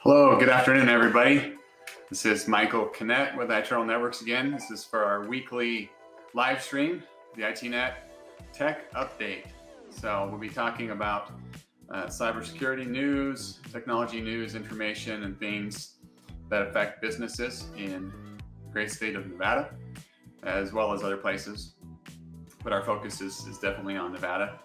Hello, good afternoon, everybody. This is Michael Kinnett with iTernal Networks again. This is for our weekly live stream, the iTNet Tech Update. So we'll be talking about cybersecurity news, technology news, information, and things that affect businesses in the great state of Nevada, as well as other places. But our focus is definitely on Nevada.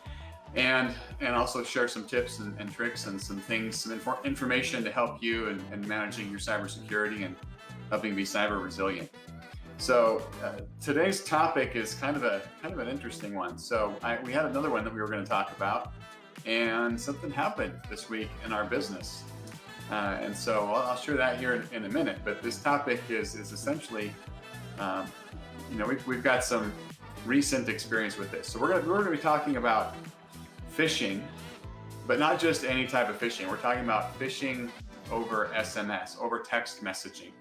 And also share some tips and tricks and some things, some information to help you in managing your cybersecurity and helping be cyber resilient. So today's topic is kind of an interesting one. So we had another one that we were going to talk about, and something happened this week in our business. And so I'll share that here in a minute. But this topic is essentially, we've got some recent experience with this. So we're going to be talking about phishing, but not just any type of phishing. We're talking about phishing over SMS, over text messaging.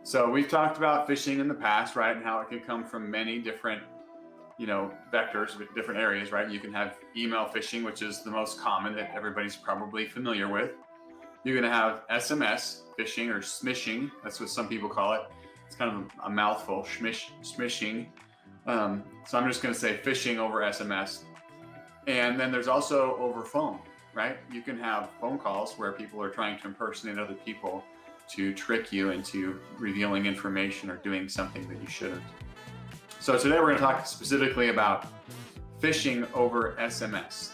So we've talked about phishing in the past, right? And how it can come from many different, vectors, different areas, right? You can have email phishing, which is the most common that everybody's probably familiar with. You're going to have SMS phishing or smishing. That's what some people call it. It's kind of a mouthful, smishing. So I'm just going to say phishing over SMS. And then there's also over phone, right? You can have phone calls where people are trying to impersonate other people to trick you into revealing information or doing something that you shouldn't. So today we're going to talk specifically about phishing over SMS.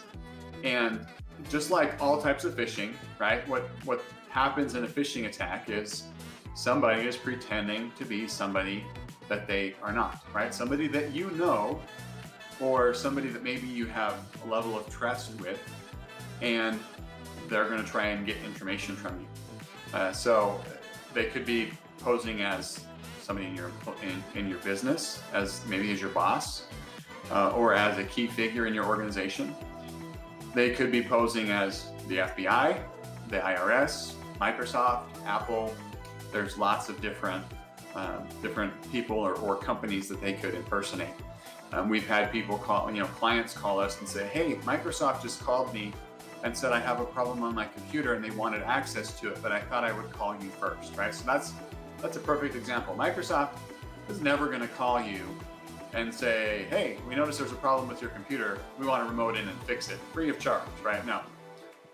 And just like all types of phishing, right? What happens in a phishing attack is somebody is pretending to be somebody that they are not, right? Somebody that you know, or somebody that maybe you have a level of trust with, and they're going to try and get information from you. So they could be posing as somebody in your business, as maybe as your boss, or as a key figure in your organization. They could be posing as the FBI, the IRS, Microsoft, Apple. There's lots of different people or companies that they could impersonate. We've had people clients call us and say, hey, Microsoft just called me and said I have a problem on my computer and they wanted access to it, but I thought I would call you first, right? So that's a perfect example. Microsoft is never going to call you and say, hey, we noticed there's a problem with your computer. We want to remote in and fix it free of charge, right? No,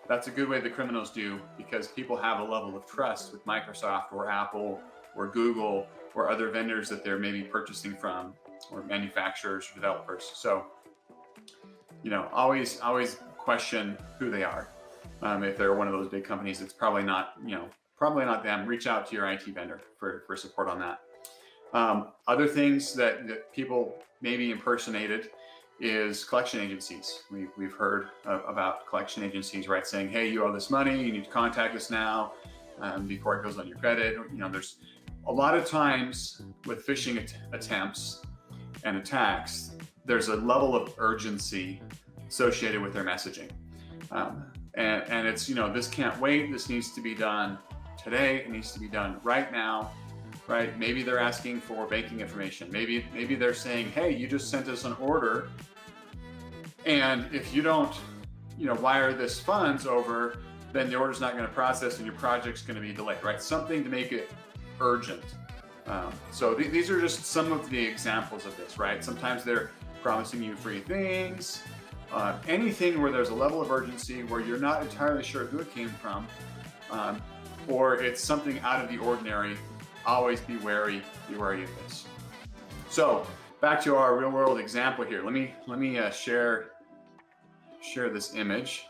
that's a good way the criminals do, because people have a level of trust with Microsoft or Apple or Google or other vendors that they're maybe purchasing from, or manufacturers or developers. So, always question who they are. If they're one of those big companies, it's probably not them. Reach out to your IT vendor for support on that. Other things that people maybe impersonated is collection agencies. We've heard about collection agencies, right? Saying, hey, you owe this money, you need to contact us now before it goes on your credit. There's a lot of times with phishing attempts and attacks, there's a level of urgency associated with their messaging. And it's, this can't wait. This needs to be done today. It needs to be done right now, right? Maybe they're asking for banking information. Maybe they're saying, hey, you just sent us an order, and if you don't, wire this funds over, then the order's not going to process and your project's going to be delayed, right? Something to make it urgent. So these are just some of the examples of this, right? Sometimes they're promising you free things, anything where there's a level of urgency where you're not entirely sure who it came from, or it's something out of the ordinary. Always be wary of this. So back to our real world example here. Let me share this image.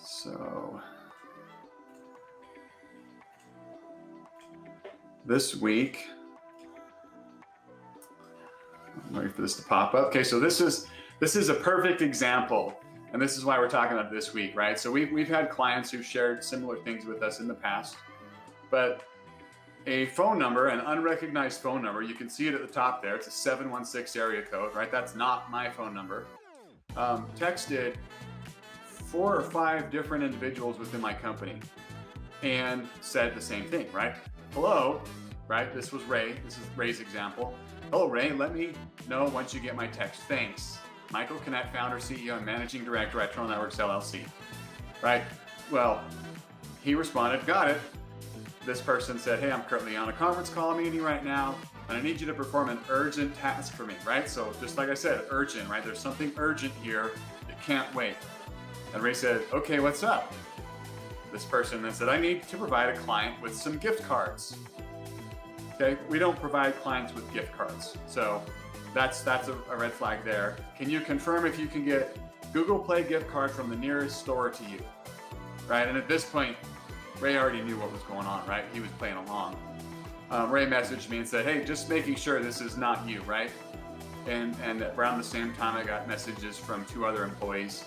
So this week, I'm waiting for this to pop up. Okay, so this is a perfect example, and this is why we're talking about this week, right? So we've had clients who've shared similar things with us in the past, but a phone number, an unrecognized phone number, you can see it at the top there. It's a 716 area code, right? That's not my phone number. Texted 4 or 5 different individuals within my company and said the same thing, right? Hello, right? This was Ray. This is Ray's example. Hello, Ray. Let me know once you get my text. Thanks. Michael Kinnett, founder, CEO, and managing director at iTernal Networks LLC. Right? Well, he responded, got it. This person said, hey, I'm currently on a conference call meeting right now, and I need you to perform an urgent task for me, right? So just like I said, urgent, right? There's something urgent here. It can't wait. And Ray said, okay, what's up? This person then said, I need to provide a client with some gift cards. Okay, we don't provide clients with gift cards. So that's a red flag there. Can you confirm if you can get Google Play gift card from the nearest store to you? Right, and at this point, Ray already knew what was going on, right? He was playing along. Ray messaged me and said, hey, just making sure this is not you, right? And around the same time, I got messages from 2 other employees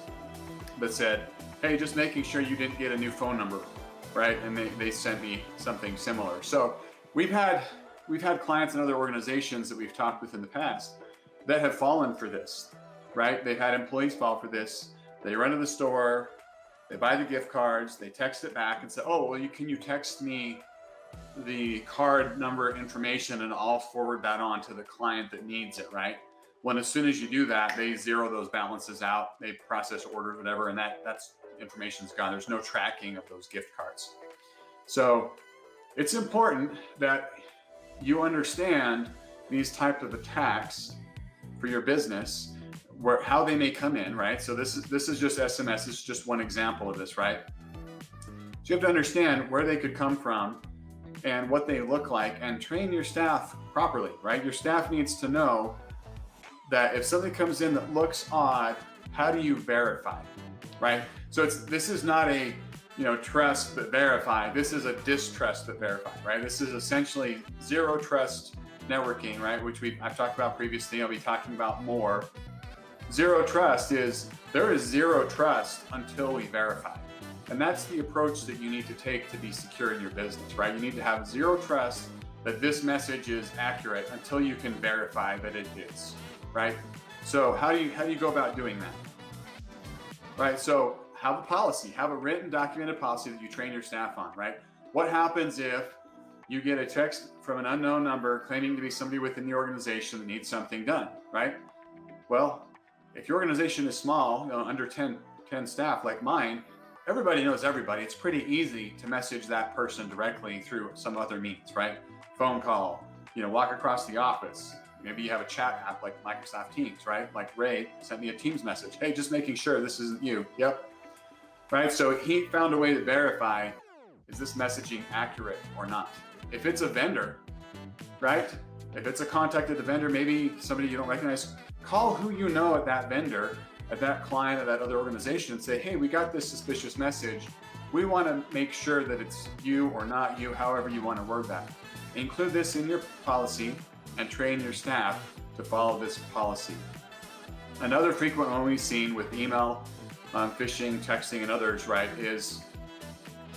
that said, hey, just making sure you didn't get a new phone number, right? And they sent me something similar. So we've had clients and other organizations that we've talked with in the past that have fallen for this, right? They've had employees fall for this. They run to the store, they buy the gift cards, they text it back and say, oh, well, can you text me the card number information and I'll forward that on to the client that needs it, right? When as soon as you do that, they zero those balances out, they process orders, whatever, and that's information's gone. There's no tracking of those gift cards. So it's important that you understand these types of attacks for your business, how they may come in, right? So this is just SMS. This is just one example of this, right? So you have to understand where they could come from and what they look like, and train your staff properly, right? Your staff needs to know that if something comes in that looks odd, how do you verify, right? So this is not a trust but verify. This is a distrust but verify, right? This is essentially zero trust networking, right? Which I've talked about previously. I'll be talking about more. Zero trust is there is zero trust until we verify. And that's the approach that you need to take to be secure in your business, right? You need to have zero trust that this message is accurate until you can verify that it is, right? So how do you go about doing that? Right? So have a policy, have a written documented policy that you train your staff on, right? What happens if you get a text from an unknown number claiming to be somebody within the organization that needs something done, right? Well, if your organization is small, under 10 staff like mine, everybody knows everybody. It's pretty easy to message that person directly through some other means, right? Phone call, walk across the office. Maybe you have a chat app like Microsoft Teams, right? Like Ray sent me a Teams message. Hey, just making sure this isn't you. Yep. Right? So he found a way to verify, is this messaging accurate or not? If it's a vendor, right? If it's a contact at the vendor, maybe somebody you don't recognize, call who you know at that vendor, at that client, at that other organization and say, hey, we got this suspicious message. We want to make sure that it's you or not you, however you want to word that. Include this in your policy and train your staff to follow this policy. Another frequent one we've seen with email, phishing, texting, and others, right, is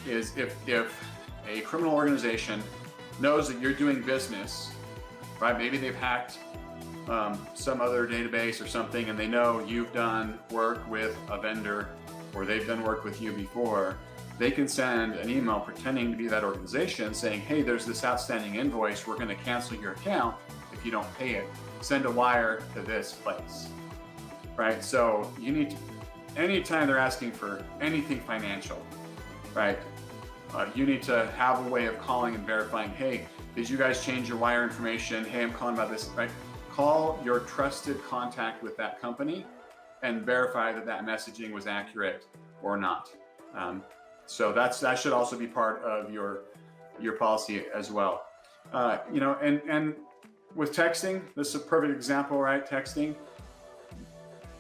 if a criminal organization knows that you're doing business, right? Maybe they've hacked some other database or something, and they know you've done work with a vendor or they've done work with you before. They can send an email pretending to be that organization saying, hey, there's this outstanding invoice. We're going to cancel your account if you don't pay it. Send a wire to this place, right? So you need to, anytime they're asking for anything financial, right? You need to have a way of calling and verifying, hey, did you guys change your wire information? Hey, I'm calling about this, right? Call your trusted contact with that company and verify that that messaging was accurate or not. So that should also be part of your policy as well. And with texting, this is a perfect example, right? Texting,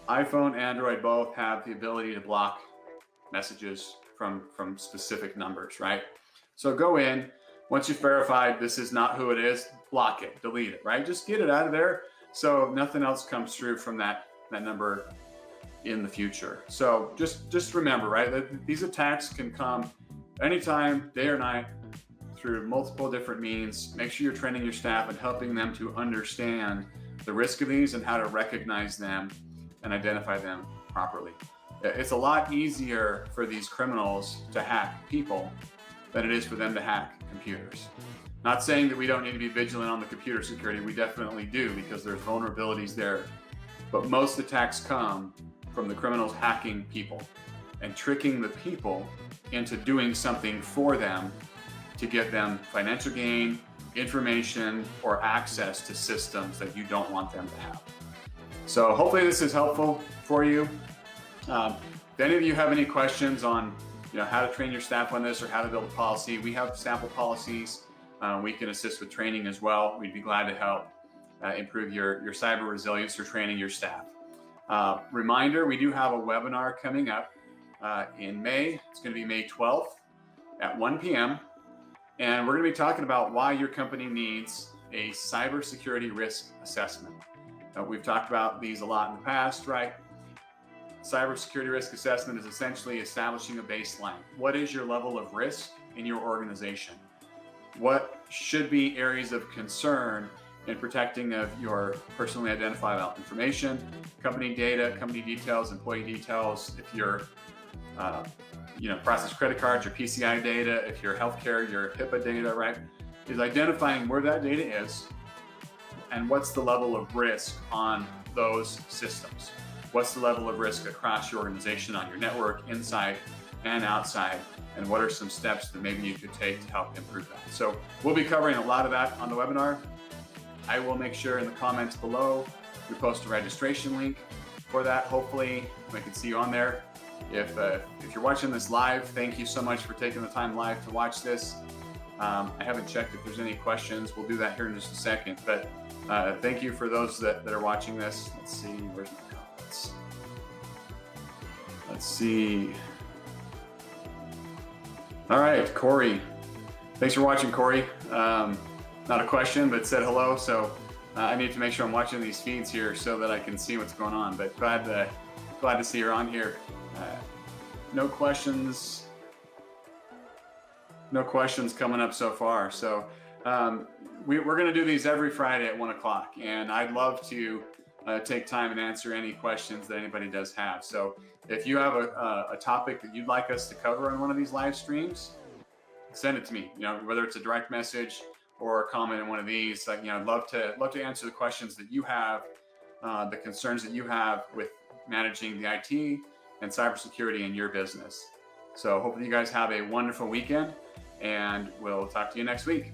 iPhone, Android both have the ability to block messages from specific numbers, right? So go in, once you've verified this is not who it is, block it, delete it, right? Just get it out of there so nothing else comes through from that number in the future. So just remember, right, that these attacks can come anytime, day or night, through multiple different means. Make sure you're training your staff and helping them to understand the risk of these and how to recognize them and identify them properly. It's a lot easier for these criminals to hack people than it is for them to hack computers. Not saying that we don't need to be vigilant on the computer security. We definitely do, because there's vulnerabilities there. But most attacks come from the criminals hacking people. and tricking the people into doing something for them to get them financial gain, information, or access to systems that you don't want them to have. So hopefully this is helpful for you. If any of you have any questions on how to train your staff on this or how to build a policy, we have sample policies. We can assist with training as well. We'd be glad to help improve your cyber resilience or training your staff. Reminder, we do have a webinar coming up in May. It's going to be May 12th at 1 p.m. And we're going to be talking about why your company needs a cybersecurity risk assessment. We've talked about these a lot in the past, right? Cybersecurity risk assessment is essentially establishing a baseline. What is your level of risk in your organization? What should be areas of concern in protecting of your personally identifiable information, company data, company details, employee details, if you're process credit cards, your PCI data, if you're healthcare, your HIPAA data, right? Is identifying where that data is and what's the level of risk on those systems. What's the level of risk across your organization, on your network, inside and outside, and what are some steps that maybe you could take to help improve that? So we'll be covering a lot of that on the webinar. I will make sure in the comments below we post a registration link for that. Hopefully we can see you on there. If you're watching this live, thank you so much for taking the time live to watch this. I haven't checked if there's any questions. We'll do that here in just a second. But thank you for those that are watching this. Let's see, where's my comments? Let's see. All right, Corey. Thanks for watching, Corey. Not a question, but said hello. So I need to make sure I'm watching these feeds here so that I can see what's going on. But glad to see you're on here. No questions coming up so far. So we're going to do these every Friday at 1 o'clock, and I'd love to take time and answer any questions that anybody does have. So if you have a topic that you'd like us to cover on one of these live streams, send it to me. Whether it's a direct message or a comment in one of these. I'd love to answer the questions that you have, the concerns that you have with managing the IT and cybersecurity in your business. So hopefully you guys have a wonderful weekend, and we'll talk to you next week.